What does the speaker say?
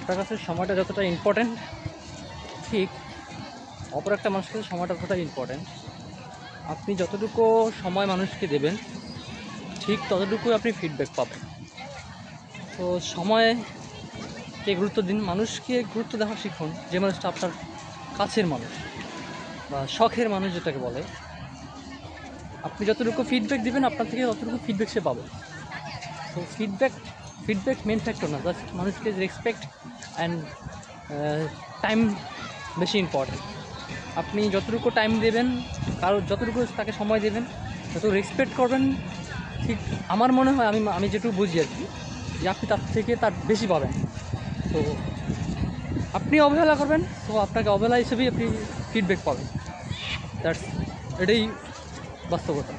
আপনার কাছে সময়টা যতটা ইম্পর্ট্যান্ট, ঠিক অপর একটা মানুষের কাছে সময়টা ততটাই ইম্পর্ট্যান্ট। আপনি যতটুকু সময় মানুষকে দেবেন, ঠিক ততটুকুই আপনি ফিডব্যাক পাবেন। তো সময়কে গুরুত্ব দিন, মানুষকে গুরুত্ব দেওয়া শিখুন। যে মানুষটা আপনার কাছের মানুষ বা শখের মানুষ যেটাকে বলে, আপনি যতটুকু ফিডব্যাক দিবেন আপনার থেকে ততটুকু ফিডব্যাক সে পাবে। তো ফিডব্যাক মেন ফ্যাক্টর না, জাস্ট মানুষকে রেসপেক্ট অ্যান্ড টাইম বেশি ইম্পর্ট্যান্ট। আপনি যতটুকু টাইম দেবেন, কারো যতটুকু তাকে সময় দেবেন, যত রেসপেক্ট করবেন, ঠিক আমার মনে হয়, আমি যেটুকু বুঝি আর কি, যে আপনি তার থেকে তার বেশি পাবেন। তো আপনি অবহেলা করবেন, তো আপনাকে অবহেলা হিসেবেই আপনি ফিডব্যাক পাবেন। দ্যাটস এটাই বাস্তবতা।